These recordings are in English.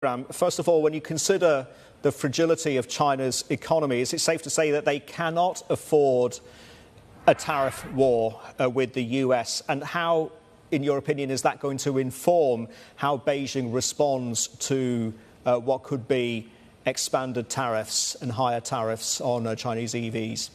First of all, when you consider the fragility of China's economy, is it safe to say that they cannot afford a tariff war with the US? And how, in your opinion, is that going to inform how Beijing responds to what could be expanded tariffs and higher tariffs on Chinese EVs?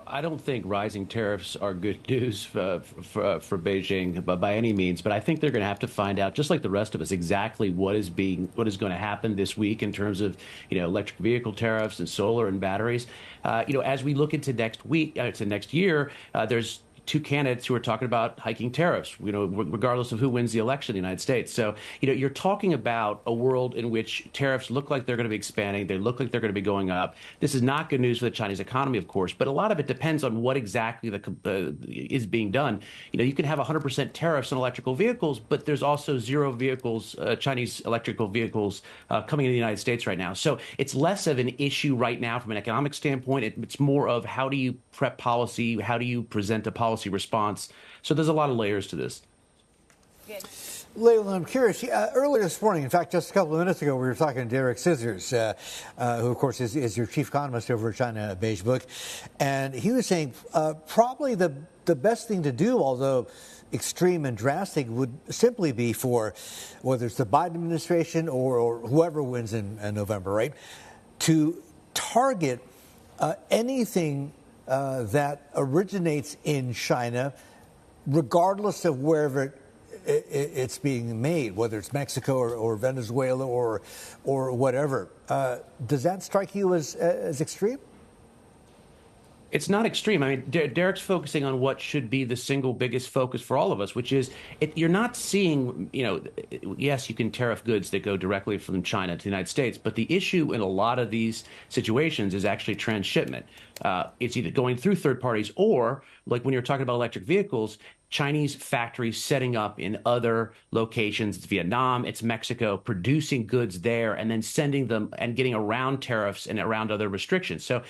I don't think rising tariffs are good news for Beijing by any means, but I think they're going to have to find out, just like the rest of us, exactly what is going to happen this week in terms of electric vehicle tariffs and solar and batteries. As we look into next week, to next year, there's two candidates who are talking about hiking tariffs, regardless of who wins the election in the United States. So, you're talking about a world in which tariffs look like they're going to be expanding. They look like they're going to be going up. This is not good news for the Chinese economy, of course, but a lot of it depends on what exactly is being done. You can have 100% tariffs on electrical vehicles, but there's also zero vehicles, Chinese electrical vehicles coming into the United States right now. So it's less of an issue right now from an economic standpoint. It's more of how do you prep policy? How do you present a policy response? So there's a lot of layers to this. Leland, I'm curious. Earlier this morning, in fact, just a couple of minutes ago, we were talking to Derek Scissors, who, of course, is your chief economist over at China Beige Book. And he was saying probably the best thing to do, although extreme and drastic, would simply be for whether it's the Biden administration or whoever wins in November, right, to target anything that originates in China, regardless of wherever it's being made, whether it's Mexico or Venezuela or whatever. Does that strike you as extreme? It's not extreme. I mean, Derek's focusing on what should be the single biggest focus for all of us, which is you're not seeing, yes, you can tariff goods that go directly from China to the United States, but the issue in a lot of these situations is actually transshipment. It's either going through third parties or, like when you're talking about electric vehicles, Chinese factories setting up in other locations. It's Vietnam, it's Mexico, producing goods there and then sending them and getting around tariffs and around other restrictions. So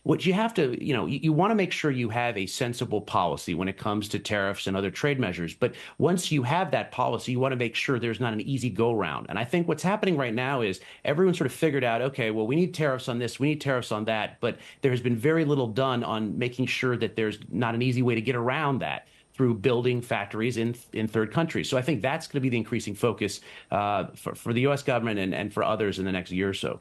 what you have to, you want to make sure you have a sensible policy when it comes to tariffs and other trade measures. But once you have that policy, you want to make sure there's not an easy go round. And I think what's happening right now is everyone sort of figured out, okay, well, we need tariffs on this, we need tariffs on that. But there has been very little done on making sure that there's not an easy way to get around that through building factories in third countries. So I think that's going to be the increasing focus for the U.S. government and for others in the next year or so.